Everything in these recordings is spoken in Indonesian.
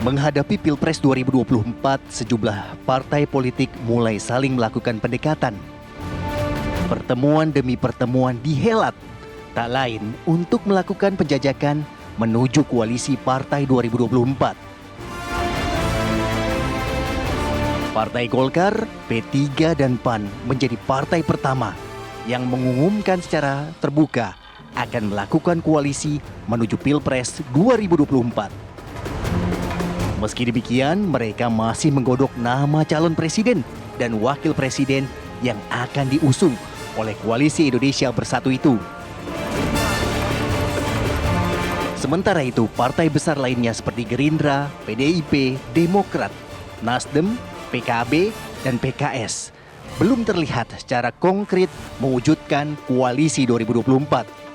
Menghadapi Pilpres 2024, sejumlah partai politik mulai saling melakukan pendekatan. Pertemuan demi pertemuan dihelat, tak lain untuk melakukan penjajakan menuju koalisi partai 2024. Partai Golkar, P3 dan PAN menjadi partai pertama yang mengumumkan secara terbuka akan melakukan koalisi menuju Pilpres 2024. Meski demikian, mereka masih menggodok nama calon presiden dan wakil presiden yang akan diusung oleh Koalisi Indonesia Bersatu itu. Sementara itu, partai besar lainnya seperti Gerindra, PDIP, Demokrat, Nasdem, PKB, dan PKS belum terlihat secara konkret mewujudkan koalisi 2024.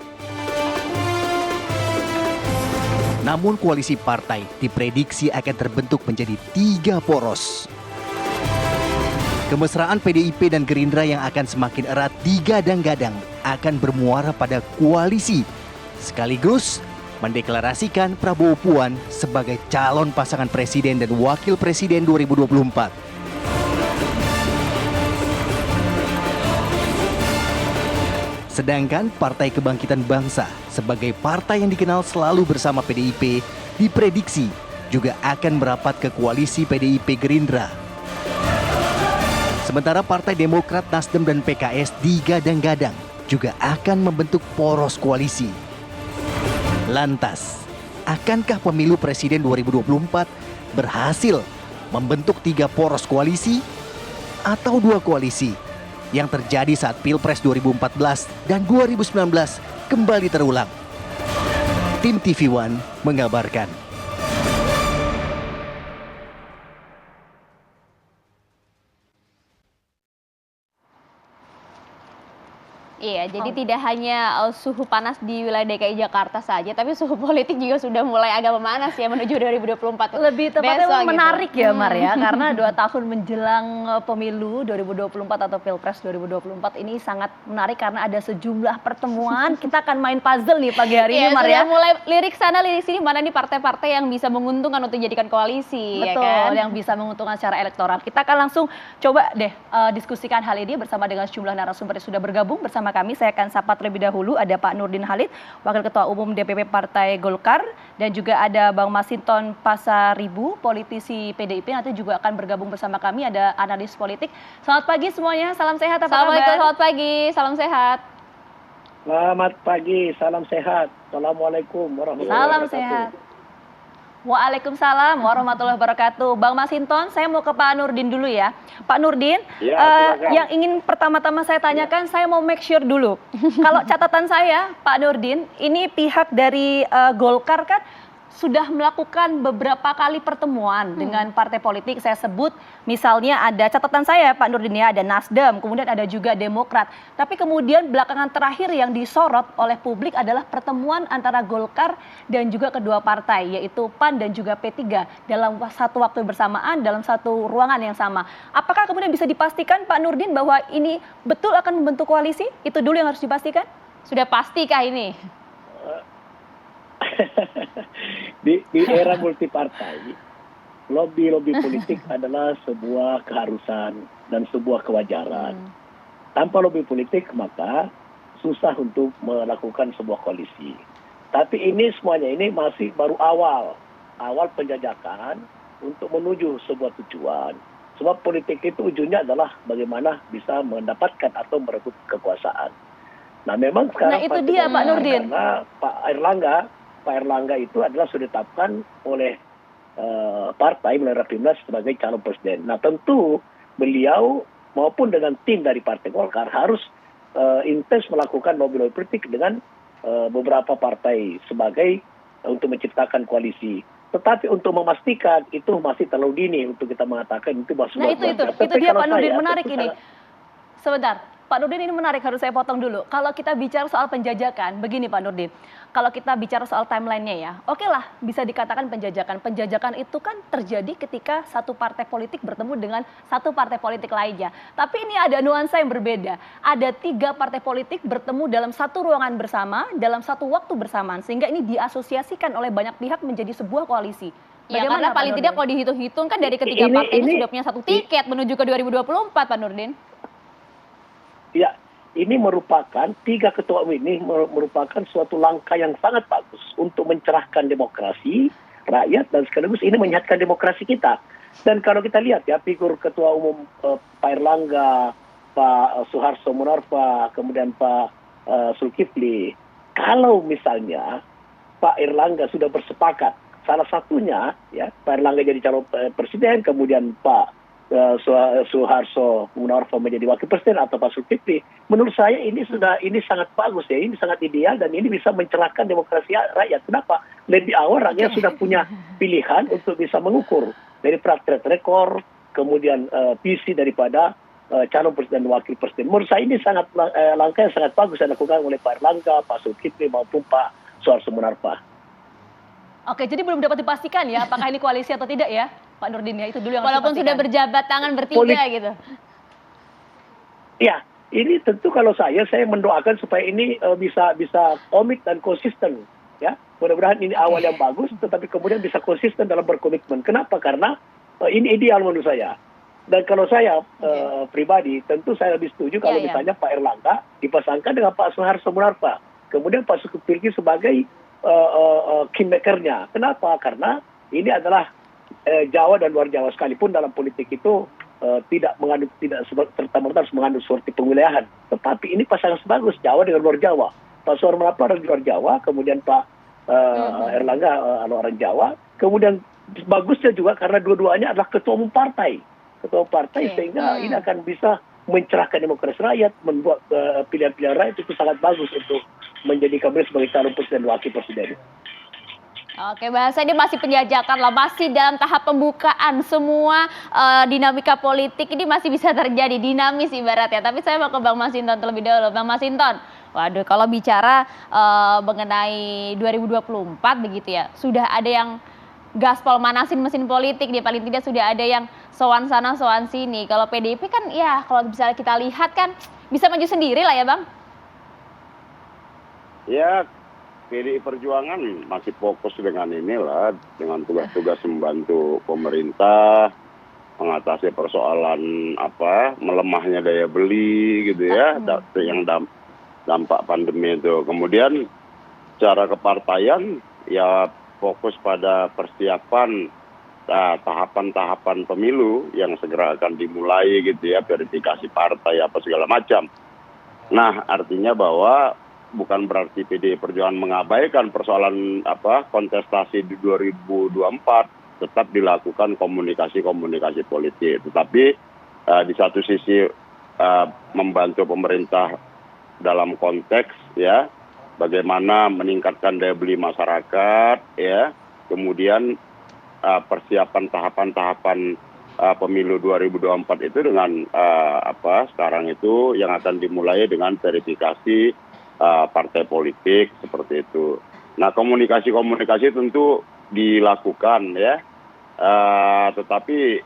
Namun koalisi partai diprediksi akan terbentuk menjadi 3 poros. Kemesraan PDIP dan Gerindra yang akan semakin erat digadang-gadang akan bermuara pada koalisi, sekaligus mendeklarasikan Prabowo Puan sebagai calon pasangan presiden dan wakil presiden 2024. Sedangkan Partai Kebangkitan Bangsa sebagai partai yang dikenal selalu bersama PDIP diprediksi juga akan merapat ke koalisi PDIP Gerindra. Sementara Partai Demokrat, Nasdem dan PKS digadang-gadang juga akan membentuk poros koalisi. Lantas, akankah pemilu presiden 2024 berhasil membentuk 3 poros koalisi atau 2 koalisi yang terjadi saat Pilpres 2014 dan 2019 kembali terulang? Tim TV One mengabarkan. Iya, jadi tidak hanya suhu panas di wilayah DKI Jakarta saja, tapi suhu politik juga sudah mulai agak memanas ya menuju 2024. Lebih tepatnya besok menarik gitu. ya Mar ya, karena 2 tahun menjelang pemilu 2024 atau Pilpres 2024 ini sangat menarik karena ada sejumlah pertemuan. Kita akan main puzzle nih pagi hari ini Mar ya. Mulai lirik sana lirik sini, mana nih partai-partai yang bisa menguntungkan untuk dijadikan koalisi. Betul, ya kan? yang bisa menguntungkan secara elektoral. Kita akan langsung coba deh diskusikan hal ini bersama dengan sejumlah narasumber yang sudah bergabung bersama kami. Saya akan sapa terlebih dahulu, ada Pak Nurdin Halid, Wakil Ketua Umum DPP Partai Golkar, dan juga ada Bang Masinton Pasaribu, politisi PDIP, nanti juga akan bergabung bersama kami, ada analis politik. Selamat pagi semuanya, salam sehat, apa kabar? Selamat pagi, salam sehat. Selamat pagi, salam sehat. Assalamualaikum warahmatullahi wabarakatuh. Salam sehat. Waalaikumsalam warahmatullahi wabarakatuh. Bang Masinton, saya mau ke Pak Nurdin dulu ya. Pak Nurdin, yang ingin pertama-tama saya tanyakan, saya mau make sure dulu. Kalau catatan saya, Pak Nurdin, ini pihak dari Golkar kan sudah melakukan beberapa kali pertemuan dengan partai politik. Saya sebut misalnya ada catatan saya Pak Nurdin ya, ada Nasdem, kemudian ada juga Demokrat. Tapi kemudian belakangan terakhir yang disorot oleh publik adalah pertemuan antara Golkar dan juga kedua partai, yaitu PAN dan juga P3 dalam satu waktu bersamaan, dalam satu ruangan yang sama. Apakah kemudian bisa dipastikan Pak Nurdin bahwa ini betul akan membentuk koalisi? Itu dulu yang harus dipastikan. Sudah pastikah ini? Di era multipartai, lobby politik adalah sebuah keharusan dan sebuah kewajaran. Tanpa lobby politik maka susah untuk melakukan sebuah koalisi. Tapi ini semuanya ini masih baru awal penjajakan untuk menuju sebuah tujuan. Sebab politik itu ujungnya adalah bagaimana bisa mendapatkan atau merebut kekuasaan. Nah memang sekarang itu dia Pak Nurdin. Karena Pak Erlangga itu adalah sudah ditetapkan oleh partai melalui Rapimnas sebagai calon presiden. Nah tentu beliau maupun dengan tim dari Partai Golkar harus intens melakukan lobby politik dengan beberapa partai sebagai untuk menciptakan koalisi. Tetapi untuk memastikan itu masih terlalu dini untuk kita mengatakan itu masih. Nah itu dia Pak Nurdin, menarik ini. Sebentar. Pak Nurdin, ini menarik, harus saya potong dulu. Kalau kita bicara soal penjajakan, begini Pak Nurdin. Kalau kita bicara soal timelinenya ya, oke lah bisa dikatakan penjajakan. Penjajakan itu kan terjadi ketika satu partai politik bertemu dengan satu partai politik lainnya. Tapi ini ada nuansa yang berbeda. Ada 3 partai politik bertemu dalam satu ruangan bersama, dalam satu waktu bersamaan. Sehingga ini diasosiasikan oleh banyak pihak menjadi sebuah koalisi. Ya Bagaimana, karena Pak paling tidak Nurdin? kalau dihitung-hitung kan dari ketiga Ini- partai itu ini- sudah punya satu tiket menuju ke 2024, Pak Nurdin. Ya, ini merupakan tiga ketua umum ini merupakan suatu langkah yang sangat bagus untuk mencerahkan demokrasi rakyat dan sekaligus ini menyehatkan demokrasi kita. Dan kalau kita lihat ya figur ketua umum Pak Erlangga, Pak Suharto Monoarfa, kemudian Pak Zulkifli, kalau misalnya Pak Erlangga sudah bersepakat, salah satunya ya Pak Erlangga jadi calon presiden, kemudian Pak Suharto Monoarfa menjadi wakil presiden atau Pak Zulkifli, menurut saya ini sangat bagus ya, ini sangat ideal dan ini bisa mencerahkan demokrasi rakyat. Kenapa? Lebih awal rakyat sudah punya pilihan untuk bisa mengukur dari praktek rekor, kemudian visi daripada calon presiden dan wakil presiden. Menurut saya ini sangat langkah yang sangat bagus yang dilakukan oleh Pak Erlangga, Pak Zulkifli maupun Pak Suharto Monoarfa. Oke, jadi belum dapat dipastikan ya apakah ini koalisi atau tidak ya, Pak Nurdin ya, itu dulu yang harus Walaupun sudah dipastikan. berjabat tangan bertiga gitu. Ya, ini tentu kalau saya mendoakan supaya ini bisa komit dan konsisten ya. Mudah-mudahan ini awal yang bagus tetapi kemudian bisa konsisten dalam berkomitmen. Kenapa? Karena ini ideal menurut saya. Dan kalau saya pribadi tentu saya lebih setuju kalau misalnya Pak Erlangga dipasangkan dengan Pak Suharto Monoarfa. Kemudian Pak Zulkifli sebagai kingmaker-nya. Kenapa? Karena ini adalah Jawa dan luar Jawa sekalipun dalam politik itu tidak serta-merta harus mengandung seperti pengwilayahan. Tetapi ini pasangan sebagus Jawa dengan luar Jawa. Pak Suharto Monoarfa dari luar Jawa, kemudian Pak Erlangga orang Jawa. Kemudian bagusnya juga karena dua-duanya adalah ketua umum partai. Sehingga ini akan bisa mencerahkan demokrasi rakyat, membuat pilihan-pilihan rakyat itu sangat bagus untuk menjadikan beliau sebagai calon presiden dan wakil presiden. Oke, bahasa ini masih penjajakan lah, masih dalam tahap pembukaan, semua dinamika politik ini masih bisa terjadi, dinamis ibaratnya. Tapi saya mau ke Bang Masinton terlebih dahulu. Bang Masinton, waduh kalau bicara mengenai 2024 begitu ya, sudah ada yang gaspol manasin mesin politik nih, paling tidak sudah ada yang sowan sana sowan sini. Kalau PDIP kan ya kalau bisa kita lihat kan bisa maju sendiri lah ya Bang. Ya, PDI Perjuangan masih fokus dengan inilah, dengan tugas-tugas membantu pemerintah, mengatasi persoalan melemahnya daya beli gitu ya, yang dampak pandemi itu. Kemudian secara kepartaian ya fokus pada persiapan tahapan-tahapan pemilu yang segera akan dimulai gitu ya, verifikasi partai apa segala macam. Nah, artinya bahwa bukan berarti PDI Perjuangan mengabaikan persoalan kontestasi di 2024, tetap dilakukan komunikasi politik. Tetapi di satu sisi membantu pemerintah dalam konteks ya bagaimana meningkatkan daya beli masyarakat ya, kemudian persiapan tahapan-tahapan pemilu 2024 itu dengan sekarang itu yang akan dimulai dengan verifikasi partai politik seperti itu. Nah, komunikasi tentu dilakukan ya, tetapi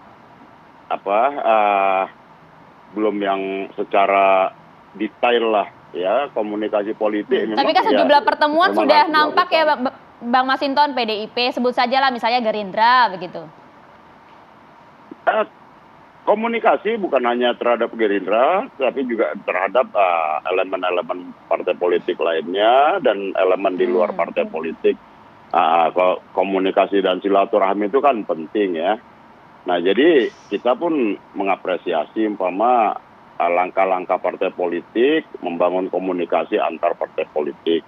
belum yang secara detail lah ya komunikasi politik. Tapi kan sejumlah pertemuan sudah nampak ya Bang Masinton, PDIP sebut saja lah misalnya Gerindra begitu. Komunikasi bukan hanya terhadap Gerindra, tapi juga terhadap elemen-elemen partai politik lainnya dan elemen di luar partai politik. Komunikasi dan silaturahmi itu kan penting ya. Nah, jadi kita pun mengapresiasi langkah-langkah partai politik membangun komunikasi antar partai politik.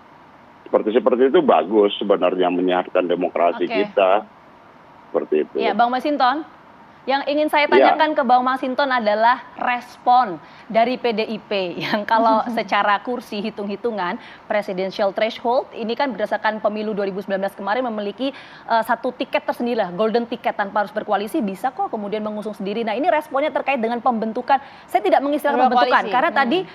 Seperti itu bagus sebenarnya menyehatkan demokrasi kita. Seperti itu. Ya, Bang Masinton. Yang ingin saya tanyakan ke Bang Masinton adalah respon dari PDIP yang kalau secara kursi hitung-hitungan presidential threshold ini kan berdasarkan pemilu 2019 kemarin memiliki satu tiket tersendiri lah, golden ticket tanpa harus berkoalisi bisa kok kemudian mengusung sendiri. Nah, ini responnya terkait dengan pembentukan. Saya tidak mengistilahkan pembentukan karena tadi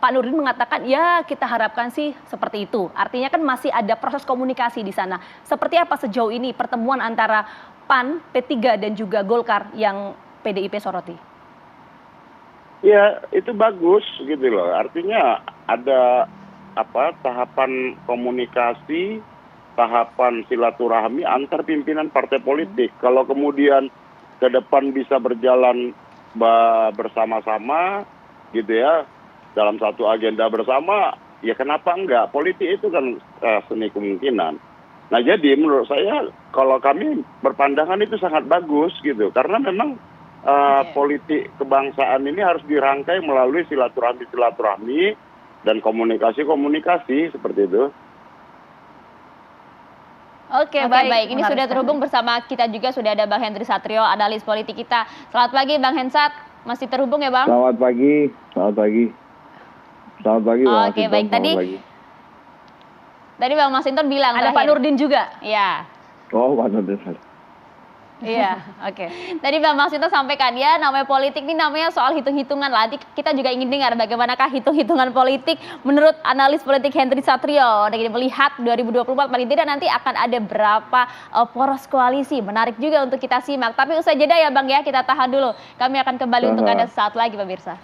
Pak Nurdin mengatakan ya kita harapkan sih seperti itu. Artinya kan masih ada proses komunikasi di sana. Seperti apa sejauh ini pertemuan antara PAN, P3 dan juga Golkar yang PDIP soroti? Ya, itu bagus gitu loh. Artinya ada tahapan komunikasi tahapan silaturahmi antar pimpinan partai politik. Kalau kemudian ke depan bisa berjalan bersama-sama gitu ya, dalam satu agenda bersama, ya kenapa enggak? Politik itu kan seni kemungkinan. Nah jadi menurut saya kalau kami berpandangan itu sangat bagus gitu, karena memang politik kebangsaan ini harus dirangkai melalui silaturahmi dan komunikasi seperti itu. Oke, baik. Ini sudah terhubung bersama kita juga, sudah ada Bang Henry Satrio, analis politik kita. Selamat pagi Bang Hensat, masih terhubung ya Bang? Selamat pagi. Bang Oke, Masinton. baik. Tadi Bang Masinton bilang Ada Pak Nurdin juga. Iya. Oh, Pak Nurdin. Iya, oke. Tadi Bang Masinton sampaikan ya, namanya politik ini namanya soal hitung-hitungan lah. Nanti kita juga ingin dengar bagaimanakah hitung-hitungan politik menurut analis politik Henry Satrio. Dan melihat 2024 paling tidak nanti akan ada berapa poros koalisi. Menarik juga untuk kita simak. Tapi usai jeda ya Bang ya, kita tahan dulu. Kami akan kembali untuk Anda sesaat lagi pemirsa.